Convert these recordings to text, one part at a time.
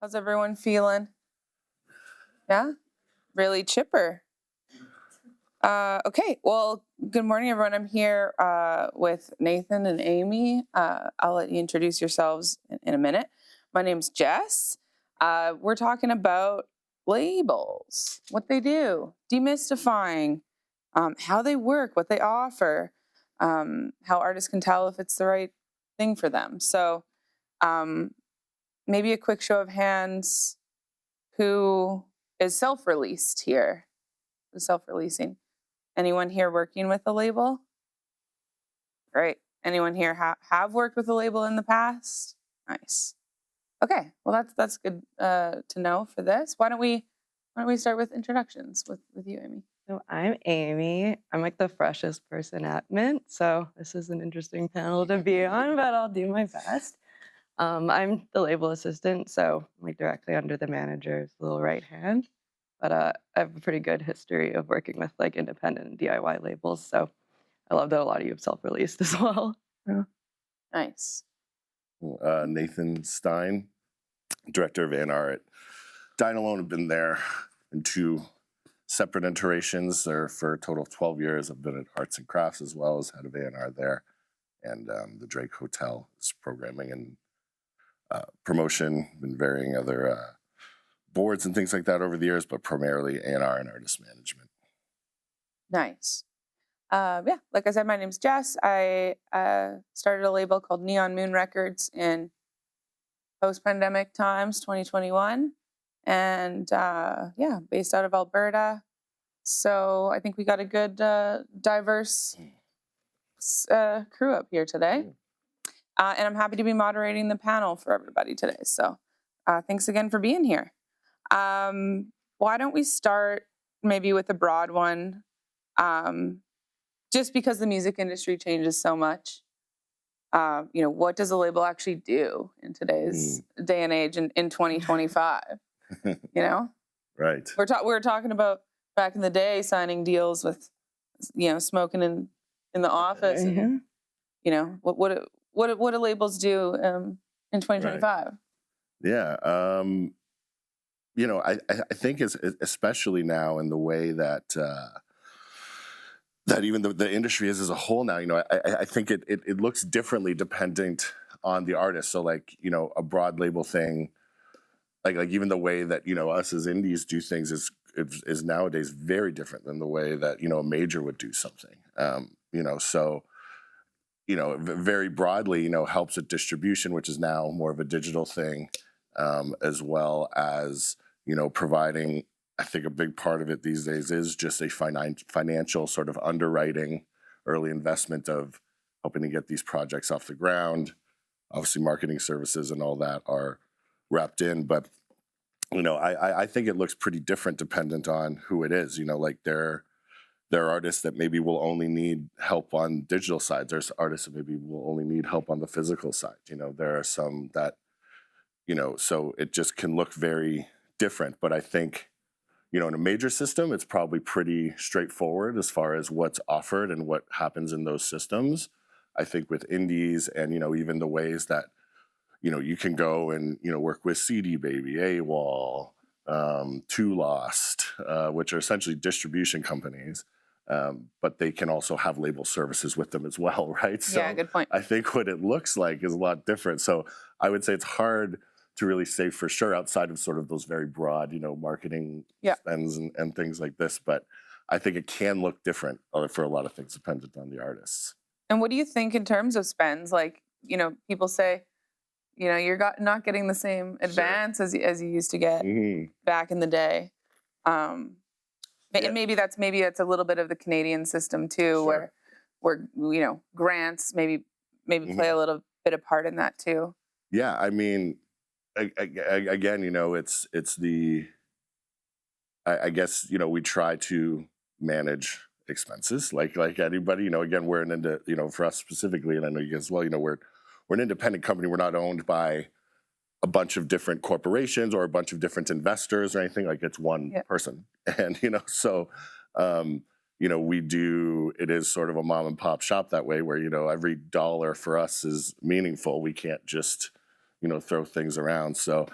How's everyone feeling? Yeah? Really chipper. Okay, well, good morning, everyone. I'm here with Nathan and Amy. I'll let you introduce yourselves in a minute. My name's Jess. We're talking about labels, what they do, demystifying, how they work, what they offer, how artists can tell if it's the right thing for them. So maybe a quick show of hands. Who is self-released here? Who's self-releasing? Anyone here working with a label? Great. Anyone here have worked with a label in the past? Nice. Okay. Well, that's good to know for this. Why don't we start with introductions with you, Amy? So I'm Amy. I'm like the freshest person at Mint, so this is an interesting panel to be on, but I'll do my best. I'm the label assistant, so I'm like directly under the manager's little right hand. But I have a pretty good history of working with like independent and DIY labels, so I love that a lot of you have self-released as well. Yeah. Nice. Nathan Stein, director of A&R at Dine alone. Have been there in 2 separate iterations there for a total of 12 years. I've been at Arts and Crafts as well as head of A&R there, and the Drake Hotel is programming and promotion, and varying other boards and things like that over the years, but primarily A&R and artist management. Nice. Yeah, like I said, my name's Jess. I started a label called Neon Moon Records in post-pandemic times, 2021, and yeah, based out of Alberta. So I think we got a good diverse crew up here today. And I'm happy to be moderating the panel for everybody today. So thanks again for being here. Why don't we start maybe with a broad one, just because the music industry changes so much. What does a label actually do in today's day and age in 2025? Right. We were talking about back in the day signing deals with, smoking in the office. And, what do labels do in 2025? Right. Yeah. I think it's especially now in the way that that even the industry is as a whole now. I think it looks differently dependent on the artist. So a broad label thing, like even the way that us as indies do things is nowadays very different than the way that a major would do something. So very broadly, helps with distribution, which is now more of a digital thing, as well as providing. I think a big part of it these days is just a financial sort of underwriting, early investment of helping to get these projects off the ground. Obviously, marketing services and all that are wrapped in, but I think it looks pretty different dependent on who it is. There are artists that maybe will only need help on digital sides. There's artists that maybe will only need help on the physical side. There are some that, so it just can look very different. But I think, in a major system, it's probably pretty straightforward as far as what's offered and what happens in those systems. I think with indies and, even the ways that, you can go and, work with CD Baby, AWOL, Two Lost, which are essentially distribution companies. But they can also have label services with them as well, right? So yeah, good point. I think what it looks like is a lot different. So I would say it's hard to really say for sure outside of sort of those very broad, marketing spends and things like this. But I think it can look different for a lot of things dependent on the artists. And what do you think in terms of spends? Like, people say, you're not getting the same advance as you used to get back in the day. And maybe that's a little bit of the Canadian system too, where grants maybe play a little bit of part in that too. Yeah, I mean, again, it's the. I guess we try to manage expenses like anybody. Again, we're for us specifically, and I know you guys as well. We're an independent company. We're not owned by a bunch of different corporations or a bunch of different investors or anything. Like it's one person, and so we do. It is sort of a mom and pop shop that way, where every dollar for us is meaningful. We can't just throw things around. So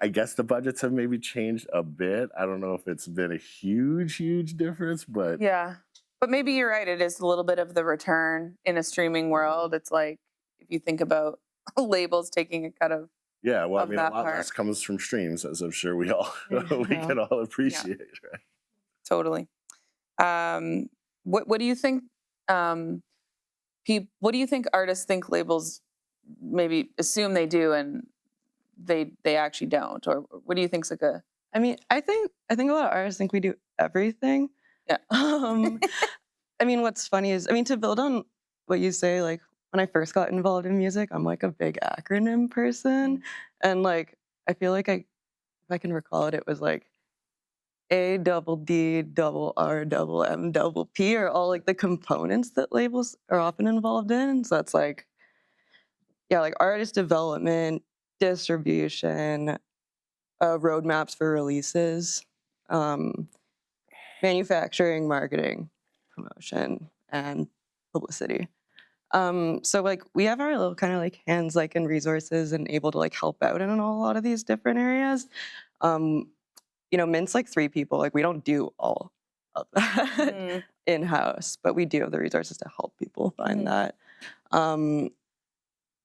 I guess the budgets have maybe changed a bit. I don't know if it's been a huge difference, but Yeah. But maybe you're right. It is a little bit of the return in a streaming world. It's like, if you think about labels taking a cut of yeah, well, I of mean, a that lot part. less comes from streams, as I'm sure we all we Yeah. can all appreciate, right? Totally. What do you think? What do you think artists think labels maybe assume they do and they actually don't? Or what do you think's like a I mean, I think a lot of artists think we do everything. Yeah. I mean, what's funny is, I mean, to build on what you say, like when I first got involved in music, I'm like a big acronym person, and like I feel like if I can recall it, it was like A double D double R double M double P are all like the components that labels are often involved in. So that's like, yeah, like artist development, distribution, roadmaps for releases, manufacturing, marketing, promotion, and publicity. So like we have our little kind of like hands like in resources and able to like help out in a lot of these different areas. Mint's like 3 people. Like we don't do all of that in-house, but we do have the resources to help people find that.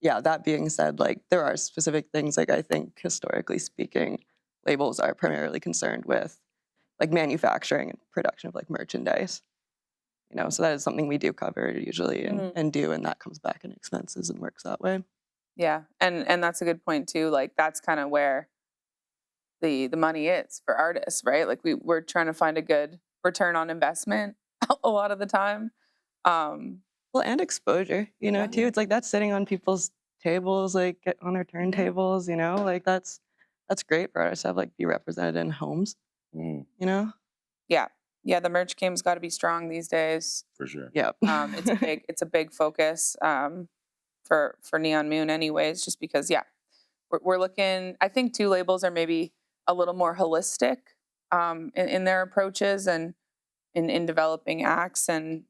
Yeah, that being said, like there are specific things, like I think historically speaking, labels are primarily concerned with like manufacturing and production of like merchandise. So that is something we do cover usually and do, and that comes back in expenses and works that way. Yeah, and that's a good point too. Like that's kind of where the money is for artists, right? Like we're trying to find a good return on investment a lot of the time. Well, and exposure, too. It's like that's sitting on people's tables, like on their turntables, like that's great for artists to have like be represented in homes, Yeah, the merch game's got to be strong these days. For sure. Yeah. It's a big focus for Neon Moon, anyways. Just because, we're looking. I think 2 labels are maybe a little more holistic in their approaches and in developing acts, and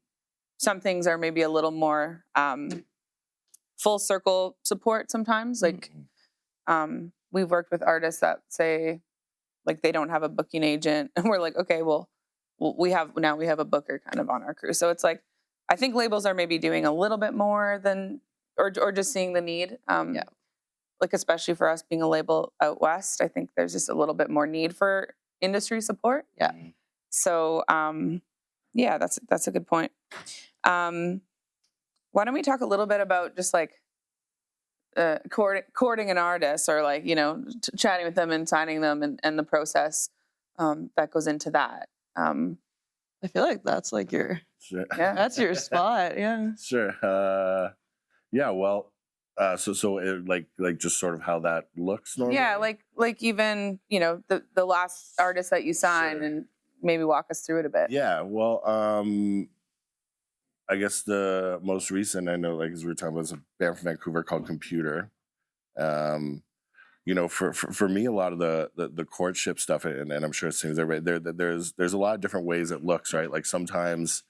some things are maybe a little more full circle support sometimes. Like we've worked with artists that say like they don't have a booking agent, and we're like, okay, well we have a booker kind of on our crew. So it's like I think labels are maybe doing a little bit more than or just seeing the need. Like especially for us being a label out west, I think there's just a little bit more need for industry support. Yeah. So that's a good point. Why don't we talk a little bit about just like courting an artist, or like chatting with them and signing them and the process that goes into that. I feel like that's like your that's your spot. Yeah. Sure. Yeah. Well. So it, like just sort of how that looks normally. Yeah. Like even the last artist that you signed, and maybe walk us through it a bit. Yeah. Well. I guess the most recent I know, like as we were talking about, is a band from Vancouver called Computer. For me, a lot of the courtship stuff, and I'm sure it seems everybody there's a lot of different ways it looks, right? Like sometimes,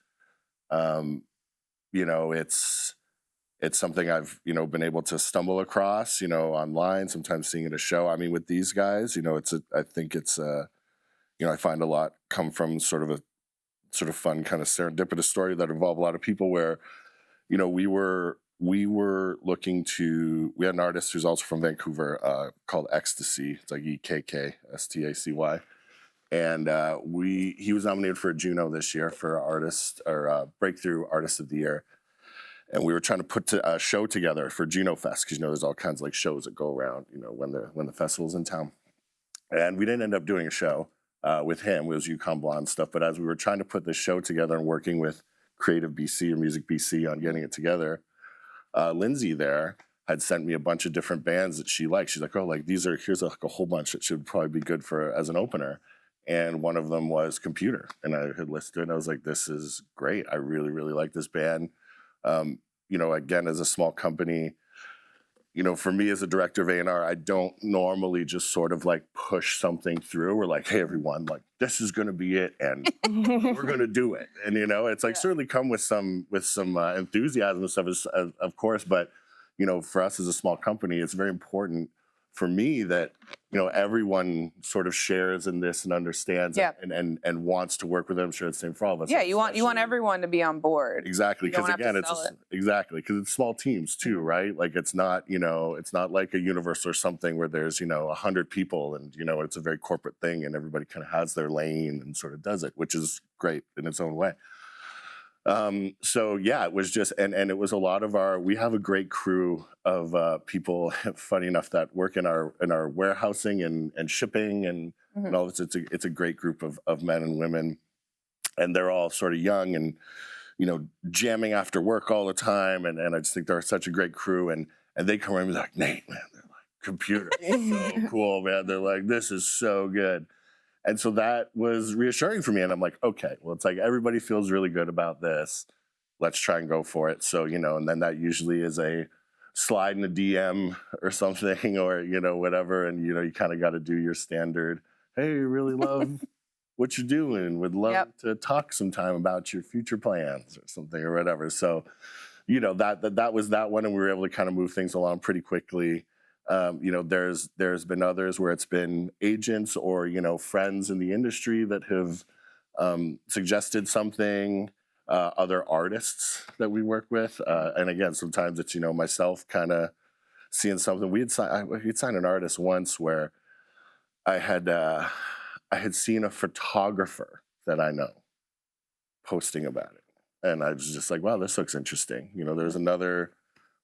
it's something I've been able to stumble across, online. Sometimes seeing at a show. I mean, with these guys, I think it's I find a lot come from sort of fun kind of serendipitous story that involved a lot of people where, we were looking to, we had an artist who's also from Vancouver called Ecstasy. It's like EKKSTACY. And he was nominated for a Juno this year for Breakthrough Artist of the Year. And we were trying to put a show together for Juno Fest, because there's all kinds of like shows that go around, when the festival's in town. And we didn't end up doing a show with him. It was Yukon Blonde stuff. But as we were trying to put this show together and working with Creative BC or Music BC on getting it together, Lindsay there had sent me a bunch of different bands that she liked. She's like, oh, like here's like a whole bunch that should probably be good for as an opener. And one of them was Computer. And I had listened to it and I was like, this is great. I really, really like this band. Again, as a small company, for me as a director of A&R, I don't normally just sort of like push something through. We're like, hey, everyone, like this is going to be it, and we're going to do it. And it's like certainly come with some enthusiasm and stuff, of course. But for us as a small company, it's very important for me that, everyone sort of shares in this and understands and wants to work with them. I'm sure it's the same for all of us. Yeah, you want everyone to be on board. Exactly, because again, it. because it's small teams too, right? Like it's not like a Universal or something where there's 100 people and it's a very corporate thing and everybody kind of has their lane and sort of does it, which is great in its own way. So yeah, it was just, and it was a lot of we have a great crew of people, funny enough, that work in our warehousing and shipping and all this. It's a great group of men and women, and they're all sort of young and, jamming after work all the time. And I just think they're such a great crew, and they come around and be like, Nate, man, they're like, computer, so cool, man. They're like, this is so good. And so that was reassuring for me. And I'm like, okay, well, it's like everybody feels really good about this. Let's try and go for it. So, and then that usually is a slide in a DM or something or, whatever. And, you kind of got to do your standard, hey, really love what you're doing. Would love to talk sometime about your future plans or something or whatever. So, that was that one. And we were able to kind of move things along pretty quickly. There's been others where it's been agents or, friends in the industry that have suggested something, other artists that we work with. And again, sometimes it's, myself kind of seeing something. We'd signed an artist once where I had seen a photographer that I know posting about it. And I was just like, wow, this looks interesting. There's another,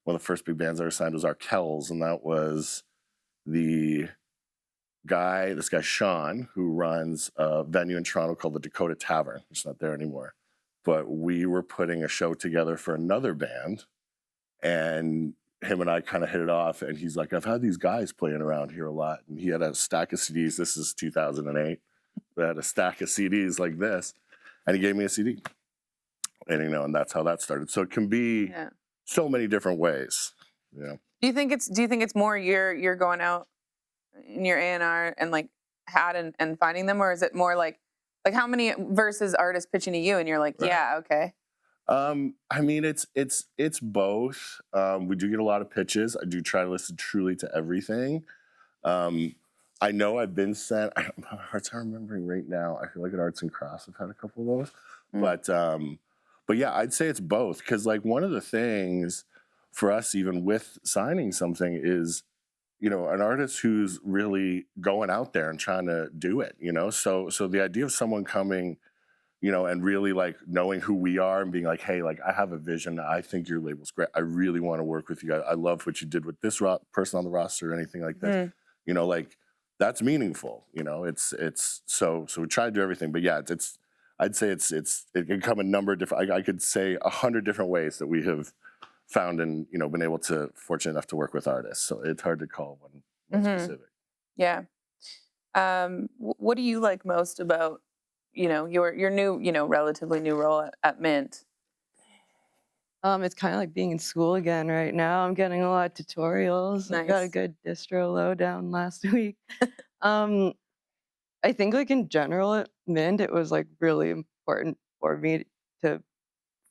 one of the first big bands I ever signed was Kells, and that was this guy Sean, who runs a venue in Toronto called the Dakota Tavern. It's not there anymore. But we were putting a show together for another band, and him and I kind of hit it off, and he's like, I've had these guys playing around here a lot. And he had a stack of CDs. This is 2008. They had a stack of CDs like this, and he gave me a CD. And, and that's how that started. So it can be so many different ways. Do you think it's more you're going out in your A&R and like and finding them, or is it more like how many versus artists pitching to you and you're like, yeah, okay? I mean, it's both. We do get a lot of pitches. I do try to listen truly to everything. I know I've been sent, I'm having a hard time remembering right now. I feel like at Arts and Crafts I've had a couple of those. But yeah, I'd say it's both. Because like one of the things for us, even with signing something, is, an artist who's really going out there and trying to do it, So the idea of someone coming, and really like knowing who we are and being like, hey, like I have a vision. I think your label's great. I really want to work with you guys. I love what you did with this person on the roster or anything like this. Like that's meaningful. It's so we try to do everything. But yeah, I'd say it can come a number of different. I could say 100 different ways that we have found and been able to, fortunate enough to work with artists. So it's hard to call one specific. Yeah. What do you like most about your new relatively new role at Mint? It's kind of like being in school again right now. I'm getting a lot of tutorials. Nice. I got a good distro lowdown last week. I think like in general at Mint, it was like really important for me to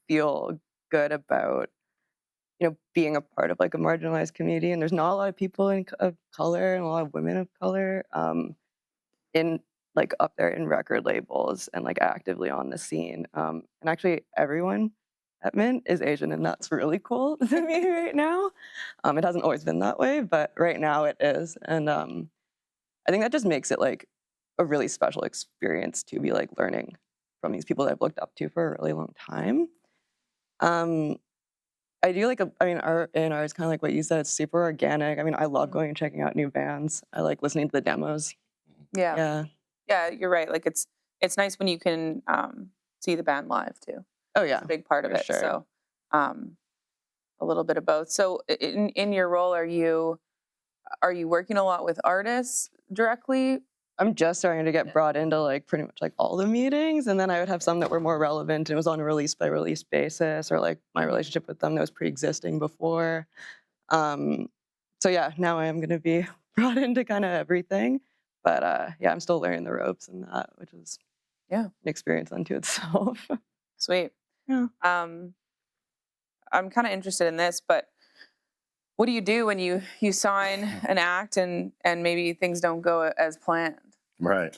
feel good about, being a part of like a marginalized community. And there's not a lot of people of color and a lot of women of color in like up there in record labels and like actively on the scene. And actually everyone at Mint is Asian, and that's really cool to me right now. It hasn't always been that way, but right now it is. And I think that just makes it like a really special experience to be like learning from these people that I've looked up to for a really long time. I do like our A&R is kind of like what you said, it's super organic. I mean, I love going and checking out new bands. I like listening to the demos. Yeah, you're right. Like it's nice when you can see the band live too. Oh yeah, it's a big part of it. Sure. So a little bit of both. So in your role, are you working a lot with artists directly? I'm just starting to get brought into like pretty much like all the meetings, and then I would have some that were more relevant and it was on a release by release basis, or like my relationship with them that was pre-existing before. So yeah, now I am going to be brought into kind of everything, but yeah, I'm still learning the ropes and that, which is an experience unto itself. Sweet. Yeah. I'm kind of interested in this, but what do you do when you sign an act and maybe things don't go as planned? Right.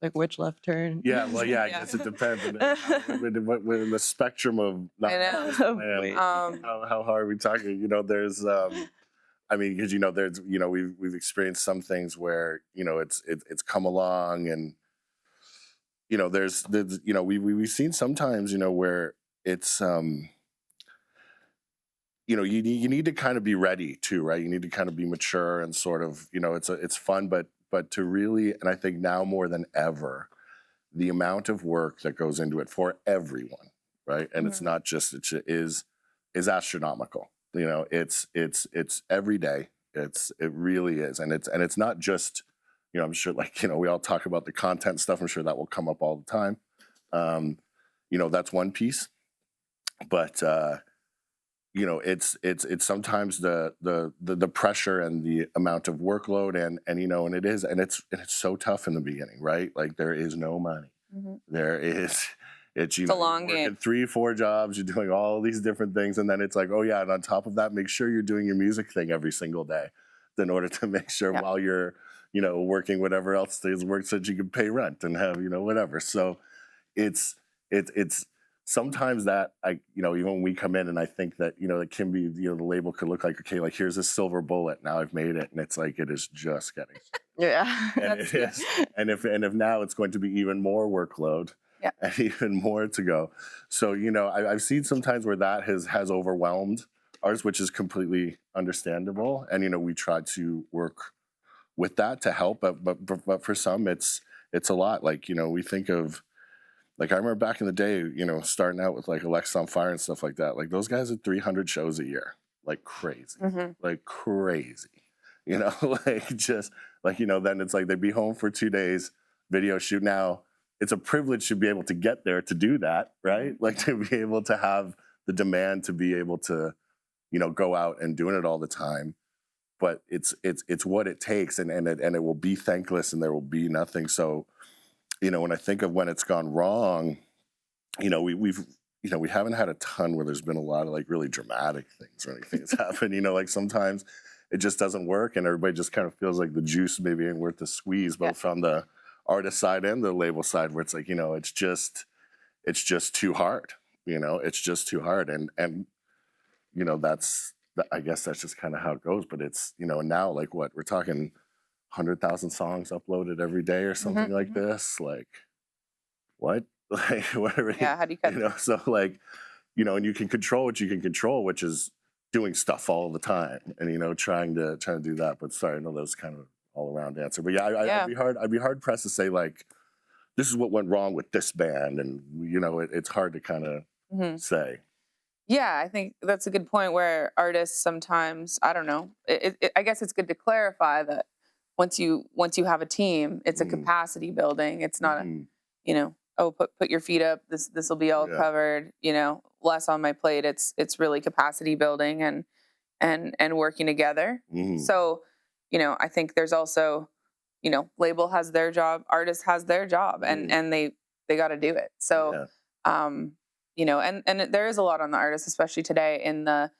Like which left turn? Yeah, well, yeah, I Yeah. guess it depends on with the spectrum of not I know. having a plan, Wait. how hard are we talking? You know, there's I mean, because you know, there's you know, we've experienced some things where you know it's come along, and you know, there's you know, we've seen sometimes you know where it's you know you need to kind of be ready too, right? You need to kind of be mature and sort of you know it's fun, but to really, and I think now more than ever, the amount of work that goes into it for everyone, right? And it's Mhm. not just is astronomical. You know, it's every day. It really is, and it's not just you know I'm sure like you know we all talk about the content stuff. I'm sure that will come up all the time. You know that's one piece, but you know it's sometimes the pressure and the amount of workload and you know and it's so tough in the beginning, right? Like there is no money. Mhm. There is it's you It's a know you're long working game. 3-4 jobs, you're doing all these different things, and then it's like oh yeah, and on top of that make sure you're doing your music thing every single day in order to make sure Yeah. while you're you know working whatever else things work so that you can pay rent and have you know whatever. So it's sometimes that I you know even when we come in and I think that you know it can be you know the label could look like okay like here's a silver bullet, now I've made it, and it's like it is just getting Yeah. and it is and if now it's going to be even more workload Yeah. and even more to go. So you know I've seen sometimes where that has overwhelmed ours, which is completely understandable, and you know we try to work with that to help, but for some it's a lot. Like you know we think of like I remember back in the day, you know, starting out with like Alexis on Fire and stuff like that. Like those guys had 300 shows a year, Mhm. like crazy. You know, like just like you know, then it's like they'd be home for 2 days, video shoot. Now it's a privilege to be able to get there to do that, right? Like to be able to have the demand to be able to, you know, go out and doing it all the time. But it's what it takes, and it will be thankless, and there will be nothing. So you know, when I think of when it's gone wrong, you know, we've you know, we haven't had a ton where there's been a lot of like really dramatic things or anything that's happened. You know, like sometimes it just doesn't work and everybody just kind of feels like the juice maybe ain't worth the squeeze, Yeah. both on the artist side and the label side, where it's like, you know, it's just too hard. You know, it's just too hard. And you know, I guess that's just kind of how it goes. But it's, you know, and now like what, we're talking 100,000 songs uploaded every day or something like Mhm. this. Like what? Like whatever, Yeah. How do you cut? you know, so like, you know, and you can control what you can control, which is doing stuff all the time and, you know, trying to do that. But sorry, I know that was kind of all around answer. But yeah, Yeah. I'd be hard pressed to say like, this is what went wrong with this band. And, you know, it's hard to kind of Mhm. say. Yeah, I think that's a good point where artists sometimes, I don't know, I guess it's good to clarify that once you have a team, it's a Mhm. capacity building. It's not a, Mhm. you know, oh, put your feet up, this will be all Yeah. covered, you know, less on my plate. It's really capacity building and working together. Mhm. So, you know, I think there's also, you know, label has their job, artist has their job, Mhm. and they got to do it. So, Yeah. you know, and there is a lot on the artist, especially today in the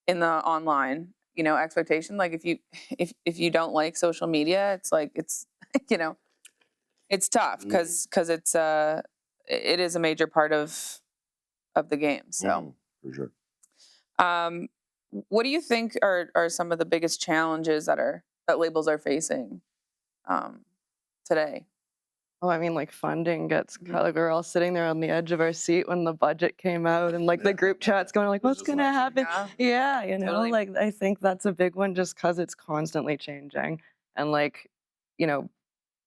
online, you know, expectation. Like if you don't like social media, it's like it's you know it's tough Mhm. because it is a major part of the game. So, Mhm. For sure. um, what do you think are some of the biggest challenges that labels are facing um, today? Oh, I mean, like funding gets Mhm. kind of, we're all sitting there on the edge of our seat when the budget came out, and like the group chats going like, It was what's just gonna last week. happen? Yeah, Yeah, you know, totally. like I think that's a big one just because it's constantly changing. And like, you know,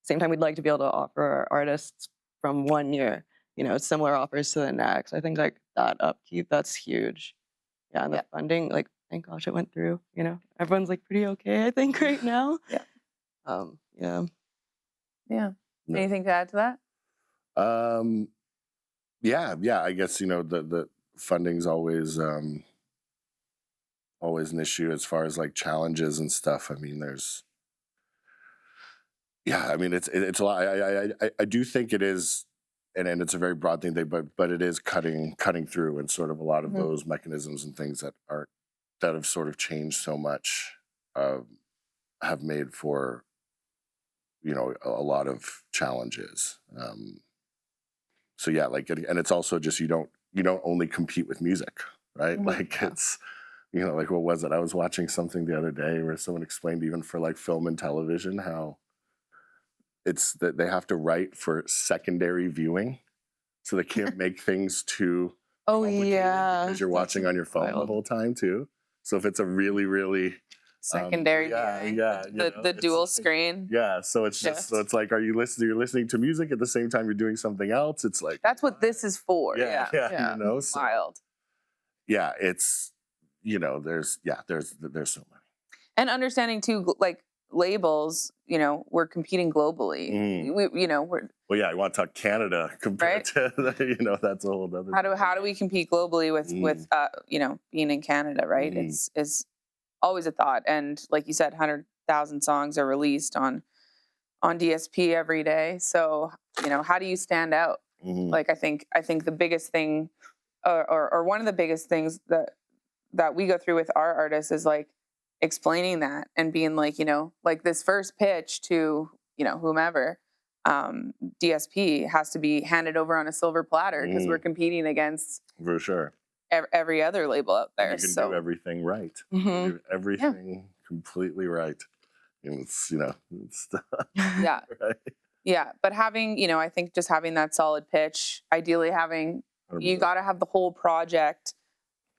same time we'd like to be able to offer our artists from one year, you know, similar offers to the next. I think like that upkeep, that's huge. Yeah, and Yeah, the funding, like, thank gosh it went through, you know. Everyone's like pretty okay, I think, right now. yeah, Yeah. yeah. No. Anything to add to that? Um, yeah. I guess you know the funding's always an issue as far as like challenges and stuff. I mean, yeah. I mean, it's a lot. I do think it is. and it's a very broad thing, but it is cutting through, and sort of a lot of Mhm. those mechanisms and things that have sort of changed so much, have made for, a lot of challenges. So yeah, like, and it's also just, you don't only compete with music, right? Mhm. Like, Yeah. it's, like, what was it? I was watching something the other day where someone explained, even for like film and television, how it's that they have to write for secondary viewing, so they can't make things too Oh complicated, yeah, because you're that's watching on your phone the wild. whole time too. So if it's a really, really Secondary yeah, viewing, yeah, the it's dual like, screen yeah. So it's just, so shift. it's like, are you listening? You're listening to music at the same time you're doing something else. It's like, That's what this is for. yeah, Yeah. yeah, Yeah. So Wild. yeah, it's, there's so many. And understanding too, like labels, we're competing globally. Mm. We're Well, yeah, you want to talk Canada compared to that's a whole other. how do we compete globally with being in Canada, right? Mm. It's always a thought. And like you said, 100,000 songs are released on DSP every day. So how do you stand out? Mhm. Like I think the biggest thing, or one of the biggest things that we go through with our artists is like explaining that and being like, like this first pitch to, whomever, DSP has to be handed over on a silver platter because we're competing against For sure. every other label out And there. you can So do everything right. Mhm. Do everything completely right. And it's, it's yeah, right. yeah. But having, I think just having that solid pitch, ideally having, you 100%. got to have the whole project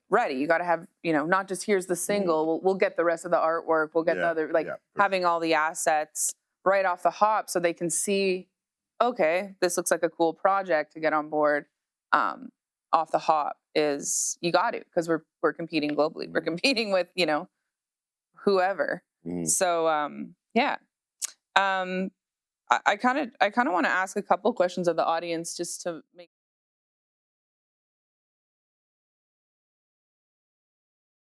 ready. You got to have, not just here's the single. We'll get the rest of the artwork. We'll get the other, like having all the assets right off the hop so they can see, okay, this looks like a cool project to get on board. Off the hop is you got to, because we're competing globally. We're competing with whoever. So yeah. I kind of want to ask a couple questions of the audience just to make